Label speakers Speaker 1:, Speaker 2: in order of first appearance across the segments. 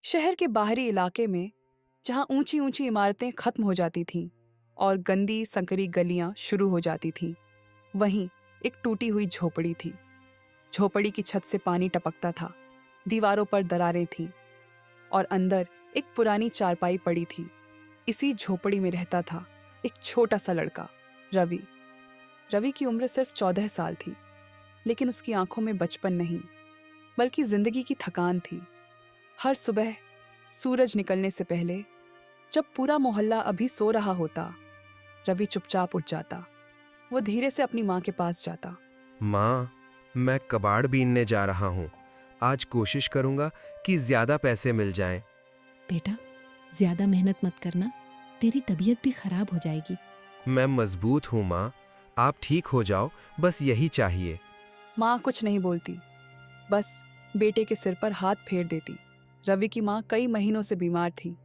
Speaker 1: शहर के बाहरी इलाके में, जहां ऊंची ऊंची इमारतें खत्म हो जाती थीं और गंदी संकरी गलियां शुरू हो जाती थीं, वहीं एक टूटी हुई झोपड़ी थी। झोपड़ी की छत से पानी टपकता था, दीवारों पर दरारें थीं और अंदर एक पुरानी चारपाई पड़ी थी। इसी झोपड़ी में रहता था एक छोटा सा लड़का, रवि। रवि की उम्र सिर्फ 14 साल थी, लेकिन उसकी आंखों में बचपन नहीं, बल्कि जिंदगी की थकान थी। हर सुबह सूरज निकलने से पहले, जब पूरा मोहल्ला अभी सो रहा होता, रवि चुपचाप उठ जाता। वो धीरे से अपनी माँ के पास जाता।
Speaker 2: माँ, मैं कबाड़ बीनने जा रहा हूँ। आज कोशिश करूँगा कि ज़्यादा पैसे मिल जाएं।
Speaker 3: बेटा, ज्यादा मेहनत मत करना, तेरी तबीयत भी खराब हो जाएगी।
Speaker 2: मैं मजबूत हूँ माँ, आप ठीक हो जाओ, बस यही चाहिए।
Speaker 1: माँ कुछ नहीं बोलती, बस बेटे के सिर पर हाथ फेर देती। रवि की माँ कई महीनों से बीमार थी।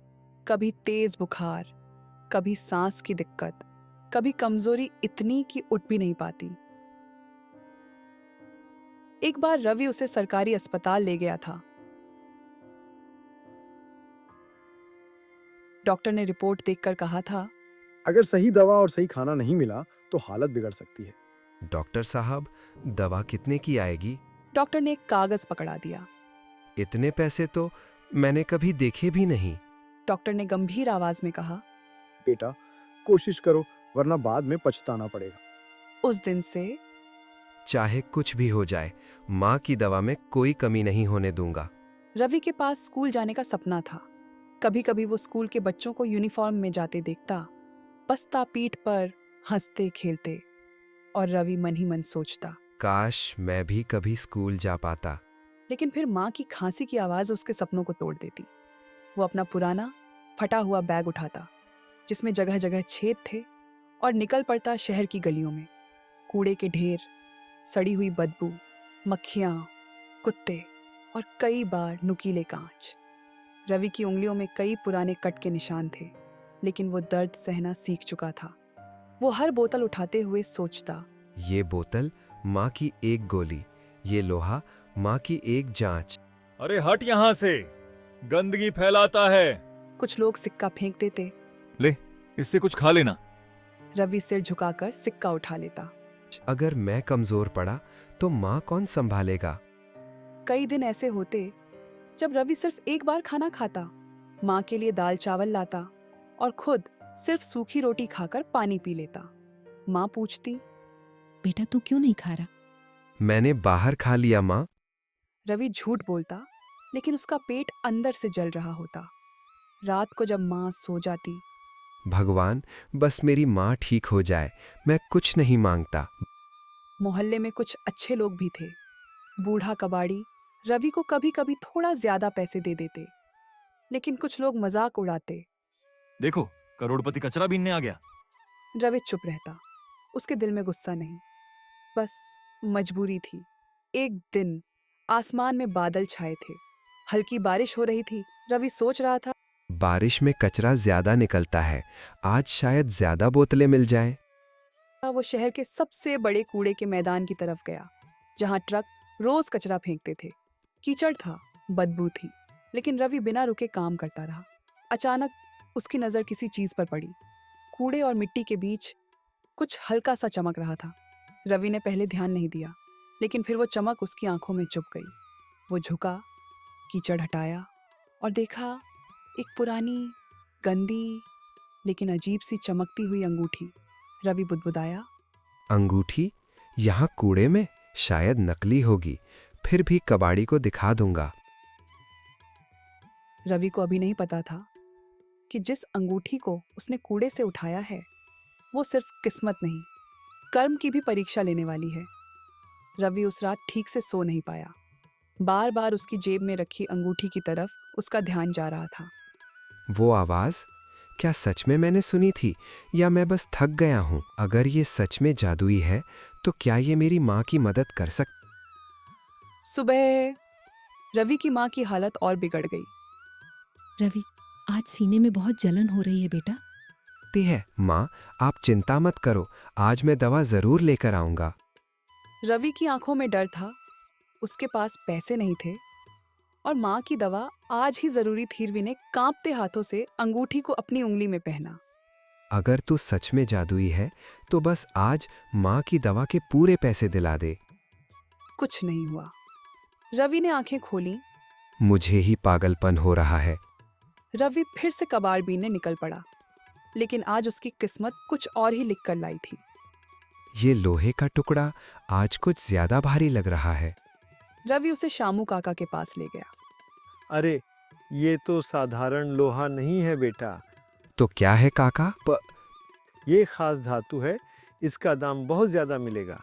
Speaker 1: कभी तेज बुखार, कभी सांस की दिक्कत, कभी कमजोरी इतनी कि उठ भी नहीं पाती। एक बार रवि उसे सरकारी अस्पताल ले गया था। डॉक्टर ने रिपोर्ट देखकर कहा था,
Speaker 4: अगर सही दवा और सही खाना नहीं मिला तो हालत बिगड़ सकती है।
Speaker 2: डॉक्टर साहब, दवा कितने की आएगी?
Speaker 1: डॉक्टर ने एक कागज पकड़ा दिया।
Speaker 2: इतने पैसे तो मैंने कभी देखे भी नहीं।
Speaker 1: डॉक्टर ने गंभीर आवाज में कहा।
Speaker 4: बेटा, कोशिश करो वरना बाद में पछताना पड़ेगा।
Speaker 1: उस दिन से
Speaker 2: चाहे कुछ भी हो जाए, माँ की दवा में कोई कमी नहीं होने दूंगा।
Speaker 1: रवि के पास स्कूल जाने का सपना था। कभी कभी वो स्कूल के बच्चों को यूनिफॉर्म में जाते देखता, बस्ता पीठ पर, हंसते खेलते, और रवि मन ही मन सोचता,
Speaker 2: काश मैं भी कभी स्कूल जा पाता।
Speaker 1: लेकिन फिर माँ की खांसी की आवाज उसके सपनों को तोड़ देती। वो अपना पुराना फटा हुआ बैग उठाता, जिसमें जगह जगह छेद थे, और निकल पड़ता शहर की गलियों में। कूड़े के ढेर, सड़ी हुई बदबू, मक्खियां, कुत्ते और कई बार नुकीले कांच। रवि की उंगलियों में कई पुराने कट के निशान थे, लेकिन वो दर्द सहना सीख चुका था। वो हर बोतल उठाते हुए सोचता,
Speaker 2: ये बोतल माँ की एक गोली, ये लोहा माँ की एक जांच।
Speaker 5: अरे हट यहाँ से, गंदगी फैलाता है।
Speaker 1: कुछ लोग सिक्का फेंक देते।
Speaker 5: ले, इससे कुछ खा लेना।
Speaker 1: रवि सिर झुकाकर सिक्का उठा लेता।
Speaker 2: अगर मैं कमजोर पड़ा तो माँ कौन संभालेगा?
Speaker 1: कई दिन ऐसे होते जब रवि सिर्फ एक बार खाना खाता, माँ के लिए दाल चावल लाता और खुद सिर्फ सूखी रोटी खाकर पानी पी लेता। माँ पूछती,
Speaker 3: बेटा, तू क्यों नहीं खा रहा?
Speaker 2: मैंने बाहर खा लिया माँ।
Speaker 1: रवि झूठ बोलता, लेकिन उसका पेट अंदर से जल रहा होता। रात को जब माँ सो जाती,
Speaker 2: भगवान, बस मेरी माँ ठीक हो जाए, मैं कुछ नहीं मांगता।
Speaker 1: मोहल्ले में कुछ अच्छे लोग भी थे। बूढ़ा कबाड़ी रवि को कभी कभी थोड़ा ज्यादा पैसे दे देते, लेकिन कुछ लोग मजाक उड़ाते।
Speaker 5: देखो, करोड़पति कचरा बीनने आ गया।
Speaker 1: रवि चुप रहता। उसके दिल में गुस्सा नहीं, बस मजबूरी थी। एक दिन आसमान में बादल छाए थे, हल्की बारिश हो रही थी। रवि सोच रहा था,
Speaker 2: बारिश में कचरा ज्यादा निकलता है, आज शायद ज्यादा बोतलें मिल जाएं।
Speaker 1: वो शहर के सबसे बड़े कूड़े के मैदान की तरफ गया, जहां ट्रक रोज कचरा फेंकते थे। कीचड़ था, बदबू थी, लेकिन रवि बिना रुके काम करता रहा। अचानक उसकी नजर किसी चीज पर पड़ी। कूड़े और मिट्टी के बीच कुछ हल्का सा चमक रहा था। रवि ने पहले ध्यान नहीं दिया, लेकिन फिर वो चमक उसकी आंखों में चुभ गई। वो झुका, कीचड़ हटाया और देखा एक पुरानी, गंदी, लेकिन अजीब सी चमकती हुई अंगूठी। रवि बुदबुदाया,
Speaker 2: अंगूठी यहाँ कूड़े में? शायद नकली होगी, फिर भी कबाड़ी को दिखा दूंगा।
Speaker 1: रवि को अभी नहीं पता था कि जिस अंगूठी को उसने कूड़े से उठाया है, वो सिर्फ किस्मत नहीं, कर्म की भी परीक्षा लेने वाली है। रवि उस रात ठीक से सो नहीं पाया। बार बार उसकी जेब में रखी अंगूठी की तरफ उसका ध्यान जा रहा था।
Speaker 2: वो आवाज क्या सच में मैंने सुनी थी, या मैं बस थक गया हूँ? अगर ये सच में जादुई है तो क्या ये मेरी माँ की मदद कर
Speaker 1: सुबह रवि की माँ की हालत और बिगड़ गई।
Speaker 3: रवि, आज सीने में बहुत जलन हो रही है बेटा।
Speaker 2: सकती है? माँ, आप चिंता मत करो, आज मैं दवा जरूर लेकर आऊंगा।
Speaker 1: रवि की आंखों में डर था। उसके पास पैसे नहीं थे, और माँ की दवा आज ही जरूरी थी। रवि ने कांपते हाथों से अंगूठी को अपनी उंगली में पहना।
Speaker 2: अगर तू सच में जादुई है तो बस आज माँ की दवा के पूरे पैसे दिला दे।
Speaker 1: कुछ नहीं हुआ। रवि ने आंखें खोली।
Speaker 2: मुझे ही पागलपन हो रहा है।
Speaker 1: रवि फिर से कबाड़ बीनने निकल पड़ा, लेकिन आज उसकी किस्मत कुछ और ही लिख कर लाई थी।
Speaker 2: ये लोहे का टुकड़ा आज कुछ ज्यादा भारी लग रहा है।
Speaker 1: रवि उसे शामू काका के पास ले गया।
Speaker 4: अरे ये तो साधारण लोहा नहीं है बेटा,
Speaker 2: तो क्या है काका?
Speaker 4: ये खास धातु है, इसका दाम बहुत ज्यादा मिलेगा।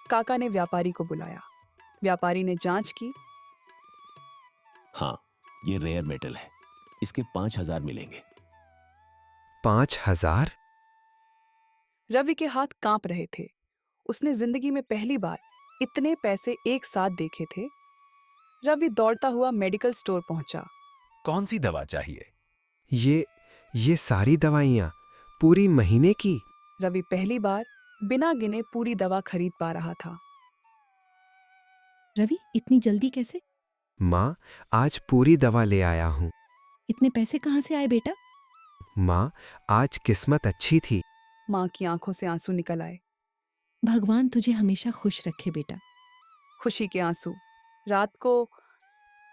Speaker 1: काका ने व्यापारी को बुलाया। व्यापारी ने जांच की।
Speaker 6: हाँ, ये रेयर मेटल है, इसके 5,000 मिलेंगे।
Speaker 2: 5,000?
Speaker 1: रवि के हाथ कांप रहे थे। उसने जिंदगी में पहली बार इतने पैसे एक साथ देखे थे। रवि दौड़ता हुआ मेडिकल स्टोर पहुंचा।
Speaker 7: कौन सी दवा चाहिए?
Speaker 2: ये सारी दवाइयाँ पूरी महीने की?
Speaker 1: रवि पहली बार बिना गिने पूरी दवा खरीद पा रहा था।
Speaker 3: रवि, इतनी जल्दी कैसे?
Speaker 2: माँ, आज पूरी दवा ले आया हूँ।
Speaker 3: इतने पैसे कहाँ से आए बेटा?
Speaker 2: माँ, आज किस्मत अच्छी थी।
Speaker 1: माँ की आंखों से आंसू निकल आए।
Speaker 3: भगवान तुझे हमेशा खुश रखे बेटा।
Speaker 1: खुशी के आंसू। रात को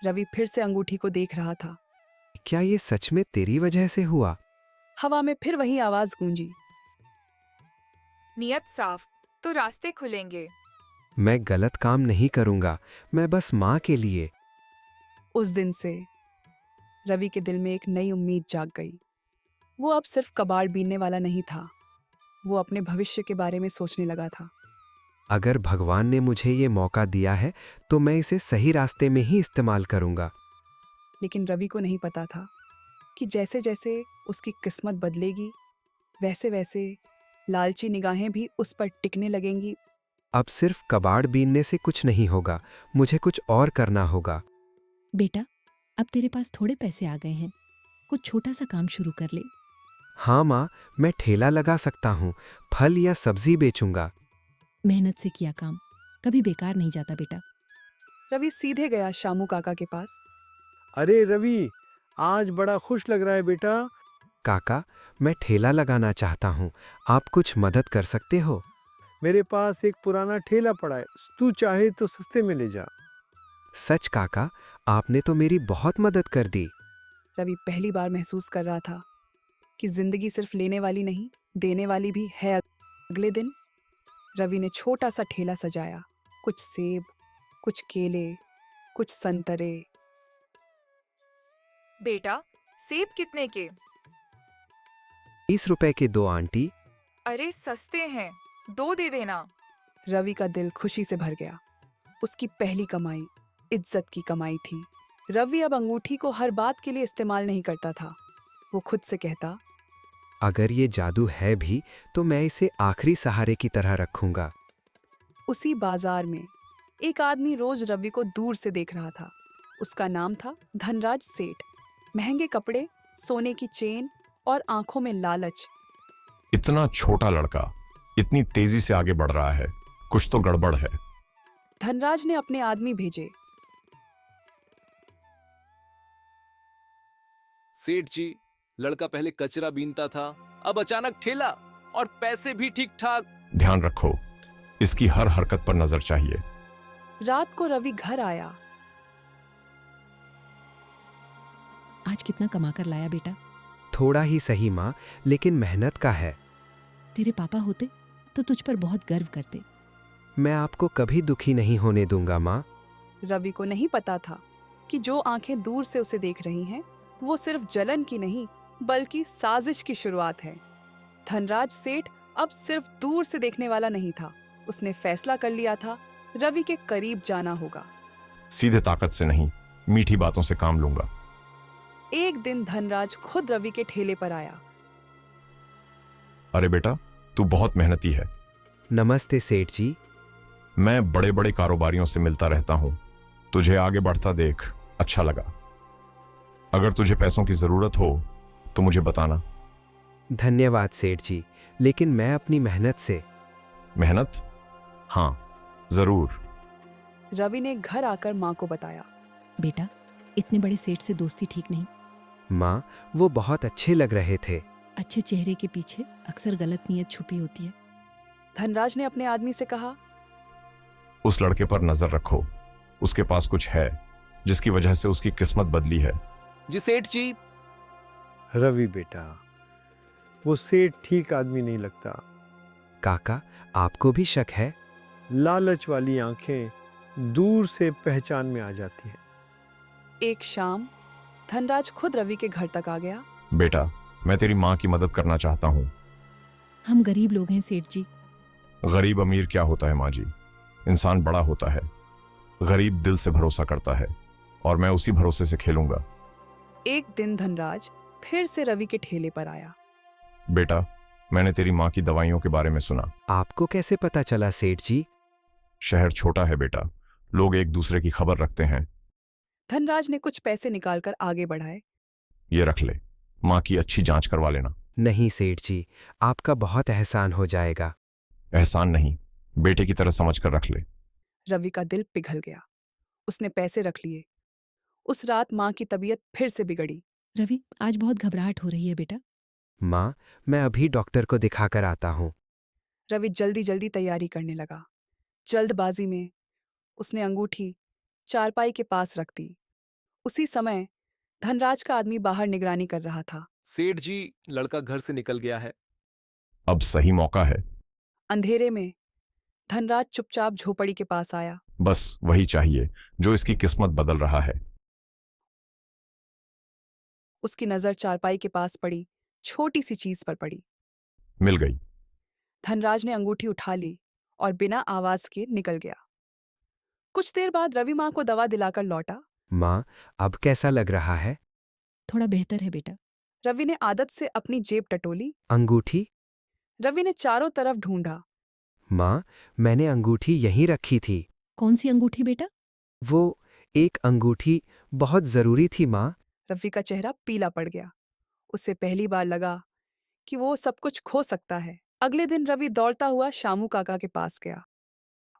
Speaker 1: रवि फिर से अंगूठी को देख रहा था।
Speaker 2: क्या ये सच में तेरी वजह से हुआ?
Speaker 1: हवा में फिर वही आवाज गूंजी।
Speaker 8: नियत साफ तो रास्ते खुलेंगे।
Speaker 2: मैं गलत काम नहीं करूँगा, मैं बस माँ के लिए।
Speaker 1: उस दिन से रवि के दिल में एक नई उम्मीद जाग गई। वो अब सिर्फ कबाड़ बीनने वाला नहीं था, वो अपने भविष्य के बारे में सोचने लगा था।
Speaker 2: अगर भगवान ने मुझे ये मौका दिया है तो मैं इसे सही रास्ते में ही इस्तेमाल करूँगा।
Speaker 1: लेकिन रवि को नहीं पता था कि जैसे जैसे उसकी किस्मत बदलेगी, वैसे वैसे लालची निगाहें भी उस पर टिकने लगेंगी।
Speaker 2: अब सिर्फ कबाड़ बीनने से कुछ नहीं होगा, मुझे कुछ और करना होगा।
Speaker 3: बेटा, अब तेरे पास थोड़े पैसे आ गए हैं, कुछ छोटा सा काम शुरू कर ले।
Speaker 2: हाँ माँ, मैं ठेला लगा सकता हूँ, फल या सब्जी बेचूंगा।
Speaker 3: मेहनत से किया काम कभी बेकार नहीं जाता बेटा।
Speaker 1: रवि सीधे गया शामू काका के पास।
Speaker 4: अरे रवि, आज बड़ा खुश लग रहा है बेटा।
Speaker 2: काका, मैं ठेला लगाना चाहता हूँ, आप कुछ मदद कर सकते हो?
Speaker 4: मेरे पास एक पुराना ठेला पड़ा है, तू चाहे तो सस्ते में ले जा।
Speaker 2: सच काका, आपने तो मेरी बहुत मदद कर दी।
Speaker 1: रवि पहली बार महसूस कर रहा था कि जिंदगी सिर्फ लेने वाली नहीं, देने वाली भी है। अगले दिन रवि ने छोटा सा ठेला सजाया। कुछ सेब, कुछ केले, कुछ संतरे।
Speaker 8: बेटा, सेब कितने के?
Speaker 2: 20 रुपए के 2 आंटी।
Speaker 8: अरे सस्ते हैं, 2 दे देना।
Speaker 1: रवि का दिल खुशी से भर गया। उसकी पहली कमाई इज्जत की कमाई थी। रवि अब अंगूठी को हर बात के लिए इस्तेमाल नहीं करता था। वो खुद से कहता,
Speaker 2: अगर ये जादू है भी तो मैं इसे आखिरी सहारे की तरह रखूंगा।
Speaker 1: उसी बाजार में एक आदमी रोज रवि को दूर से देख रहा था। उसका नाम था धनराज सेठ। महंगे कपड़े, सोने की चेन और आंखों में लालच।
Speaker 9: इतना छोटा लड़का इतनी तेजी से आगे बढ़ रहा है, कुछ तो गड़बड़ है।
Speaker 1: धनराज ने अपने आदमी भेजे।
Speaker 7: सेठ जी, लड़का पहले कचरा बीनता था, अब अचानक ठेला, और पैसे भी ठीक ठाक।
Speaker 9: ध्यान रखो, इसकी हर हरकत पर नजर चाहिए।
Speaker 1: रात को रवि घर आया।
Speaker 3: आज कितना कमा कर लाया बेटा?
Speaker 2: थोड़ा ही सही माँ, लेकिन मेहनत का है।
Speaker 3: तेरे पापा होते तो तुझ पर बहुत गर्व करते।
Speaker 2: मैं आपको कभी दुखी नहीं होने दूंगा माँ।
Speaker 1: रवि को नहीं पता था कि जो आंखें दूर से उसे देख रही हैं, वो सिर्फ जलन की नहीं बल्कि साजिश की शुरुआत है। धनराज सेठ अब सिर्फ दूर से देखने वाला नहीं था। उसने फैसला कर लिया था, रवि के करीब जाना होगा।
Speaker 9: सीधे ताकत से नहीं, मीठी बातों से काम लूंगा।
Speaker 1: एक दिन धनराज खुद रवि के ठेले पर आया।
Speaker 9: अरे बेटा, तू बहुत मेहनती है।
Speaker 2: नमस्ते सेठ जी।
Speaker 9: मैं बड़े बड़े कारोबारियों से मिलता रहता हूं, तुझे आगे बढ़ता देख अच्छा लगा। अगर तुझे पैसों की जरूरत हो तो मुझे बताना।
Speaker 2: धन्यवाद सेठ जी, लेकिन मैं अपनी मेहनत से।
Speaker 9: मेहनत? हाँ, जरूर।
Speaker 1: रवि ने घर आकर माँ को बताया।
Speaker 3: बेटा, इतने बड़े सेठ से दोस्ती ठीक नहीं।
Speaker 2: माँ, वो बहुत अच्छे लग रहे थे।
Speaker 3: अच्छे चेहरे के पीछे अक्सर गलत नीयत छुपी होती है।
Speaker 1: धनराज ने अपने आदमी से कहा।
Speaker 9: उस लड़के पर नजर रखो, उसके पास कुछ है जिसकी वजह से उसकी किस्मत बदली है।
Speaker 7: जी सेठ जी।
Speaker 4: रवि बेटा, वो सेठ ठीक आदमी नहीं लगता।
Speaker 2: काका, आपको भी शक है?
Speaker 4: लालच वाली आंखें दूर से पहचान में आ जाती हैं।
Speaker 1: एक शाम धनराज खुद रवि के घर तक आ गया।
Speaker 9: बेटा, मैं तेरी माँ की मदद करना चाहता हूँ।
Speaker 3: हम गरीब लोग हैं सेठ जी।
Speaker 9: गरीब अमीर क्या होता है माँ जी, इंसान बड़ा होता है। गरीब दिल से भरोसा करता है और मैं उसी भरोसे से खेलूंगा।
Speaker 1: एक दिन धनराज फिर से रवि के ठेले पर आया।
Speaker 9: बेटा, मैंने तेरी माँ की दवाइयों के बारे में सुना।
Speaker 2: आपको कैसे पता चला सेठ जी?
Speaker 9: शहर छोटा है बेटा, लोग एक दूसरे की खबर रखते हैं।
Speaker 1: धनराज ने कुछ पैसे निकालकर आगे बढ़ाए।
Speaker 9: ये रख ले, माँ की अच्छी जांच करवा लेना।
Speaker 2: नहीं सेठ जी, आपका बहुत एहसान हो जाएगा।
Speaker 9: एहसान नहीं, बेटे की तरह समझ कर रख ले।
Speaker 1: रवि का दिल पिघल गया। उसने पैसे रख लिए। उस रात माँ की तबीयत फिर से बिगड़ी।
Speaker 3: रवि, आज बहुत घबराहट हो रही है बेटा।
Speaker 2: माँ, मैं अभी डॉक्टर को दिखाकर आता हूँ।
Speaker 1: रवि जल्दी जल्दी तैयारी करने लगा। जल्दबाजी में उसने अंगूठी चारपाई के पास रख दी। उसी समय धनराज का आदमी बाहर निगरानी कर रहा था।
Speaker 7: सेठ जी, लड़का घर से निकल गया है।
Speaker 9: अब सही मौका है।
Speaker 1: अंधेरे में धनराज चुपचाप झोपड़ी के पास आया।
Speaker 9: बस वही चाहिए जो इसकी किस्मत बदल रहा है।
Speaker 1: उसकी नजर चारपाई के पास पड़ी छोटी सी चीज पर पड़ी।
Speaker 9: मिल गई।
Speaker 1: धनराज ने अंगूठी उठा ली और बिना आवाज के निकल गया। कुछ देर बाद रवि माँ को दवा दिलाकर लौटा।
Speaker 2: माँ, अब कैसा लग रहा है?
Speaker 3: थोड़ा बेहतर है बेटा।
Speaker 1: रवि ने आदत से अपनी जेब टटोली।
Speaker 2: अंगूठी?
Speaker 1: रवि ने चारों तरफ ढूंढा।
Speaker 2: माँ, मैंने अंगूठी यहीं रखी थी।
Speaker 3: कौन सी अंगूठी बेटा?
Speaker 2: वो एक अंगूठी बहुत जरूरी थी माँ।
Speaker 1: रवि का चेहरा पीला पड़ गया। उसे पहली बार लगा कि वो सब कुछ खो सकता है। अगले दिन रवि दौड़ता हुआ शामू काका के पास गया।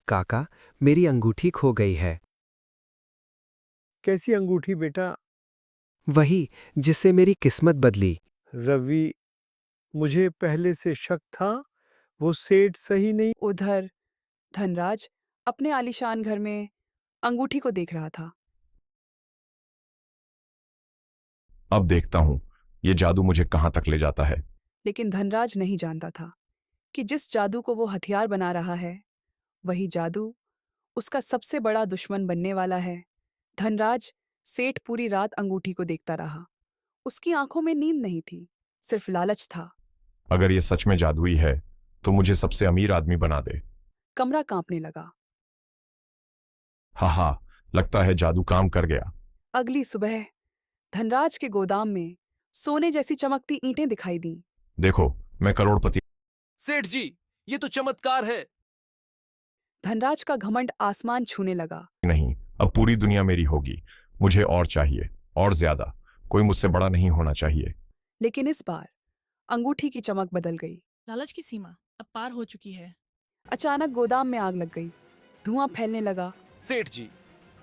Speaker 2: काका, मेरी अंगूठी खो गई है।
Speaker 4: कैसी अंगूठी बेटा?
Speaker 2: वही जिससे मेरी किस्मत बदली।
Speaker 4: रवि, मुझे पहले से शक था, वो सेठ सही नहीं।
Speaker 1: उधर धनराज अपने आलीशान घर में अंगूठी को देख रहा था।
Speaker 9: अब देखता हूं ये जादू मुझे कहां तक ले जाता है।
Speaker 1: लेकिन धनराज नहीं जानता था कि जिस जादू को वो हथियार बना रहा है, वही जादू उसका सबसे बड़ा दुश्मन बनने वाला है। धनराज सेठ पूरी रात अंगूठी को देखता रहा। उसकी आंखों में नींद नहीं थी, सिर्फ लालच था।
Speaker 9: अगर ये सच में जादुई है तो मुझे सबसे अमीर आदमी बना दे।
Speaker 1: कमरा कांपने लगा।
Speaker 9: हा, लगता है जादू काम कर गया।
Speaker 1: अगली सुबह धनराज के गोदाम में सोने जैसी चमकती ईंटें दिखाई दी।
Speaker 9: देखो, मैं करोड़पति।
Speaker 7: सेठ जी, ये तो चमत्कार है।
Speaker 1: धनराज का घमंड आसमान छूने लगा।
Speaker 9: नहीं, अब पूरी दुनिया मेरी होगी। मुझे और चाहिए, और ज्यादा। कोई मुझसे बड़ा नहीं होना चाहिए।
Speaker 1: लेकिन इस बार अंगूठी की चमक बदल गई।
Speaker 10: लालच की सीमा अब पार हो चुकी है।
Speaker 1: अचानक गोदाम में आग लग गई। धुआं फैलने लगा।
Speaker 7: सेठ जी,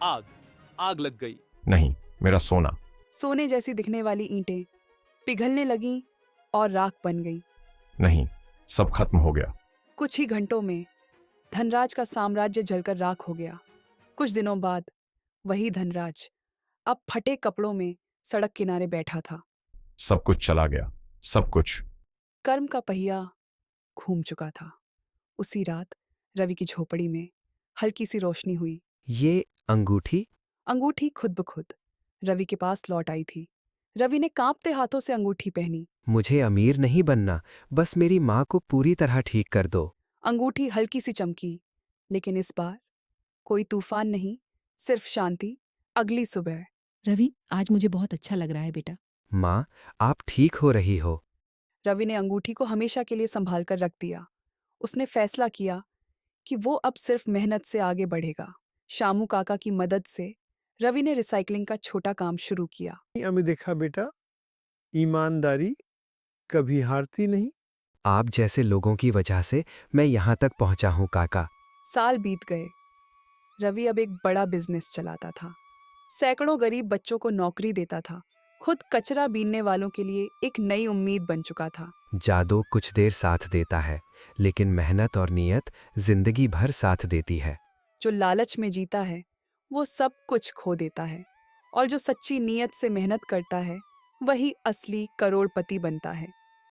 Speaker 7: आग लग गई।
Speaker 9: नहीं, मेरा सोना।
Speaker 1: सोने जैसी दिखने वाली ईंटें पिघलने लगीं और राख बन गईं।
Speaker 9: नहीं, सब खत्म हो गया।
Speaker 1: कुछ ही घंटों में धनराज का साम्राज्य जलकर राख हो गया। कुछ दिनों बाद वही धनराज अब फटे कपड़ों में सड़क किनारे बैठा था।
Speaker 9: सब कुछ चला गया, सब कुछ।
Speaker 1: कर्म का पहिया घूम चुका था। उसी रात रवि की झोपड़ी में हल्की सी रोशनी हुई।
Speaker 2: ये अंगूठी?
Speaker 1: अंगूठी खुद ब खुद रवि के पास लौट आई थी। रवि ने कांपते हाथों से अंगूठी पहनी।
Speaker 2: मुझे अमीर नहीं बनना, बस मेरी माँ को पूरी तरह ठीक कर दो।
Speaker 1: अंगूठी हल्की सी चमकी, लेकिन इस बार कोई तूफान नहीं, सिर्फ शांति। अगली सुबह
Speaker 3: रवि, आज मुझे बहुत अच्छा लग रहा है बेटा।
Speaker 2: माँ, आप ठीक हो रही हो।
Speaker 1: रवि ने अंगूठी को हमेशा के लिए संभाल कर रख दिया। उसने फैसला किया कि वो अब सिर्फ मेहनत से आगे बढ़ेगा। शामू काका की मदद से रवि ने रिसाइकलिंग का छोटा काम शुरू किया।
Speaker 4: हमें देखा बेटा, ईमानदारी कभी हारती नहीं।
Speaker 2: आप जैसे लोगों की वजह से मैं यहाँ तक पहुँचा हूँ काका।
Speaker 1: साल बीत गए। रवि अब एक बड़ा बिजनेस चलाता था। सैकड़ों गरीब बच्चों को नौकरी देता था, खुद कचरा बीनने वालों के लिए एक नई उम्मीद बन चुका था।
Speaker 2: जादू कुछ देर साथ देता है, लेकिन मेहनत और नीयत जिंदगी भर साथ देती है।
Speaker 1: जो लालच में जीता है वो सब कुछ खो देता है, और जो सच्ची नीयत से मेहनत करता है वही असली करोड़पति बनता है।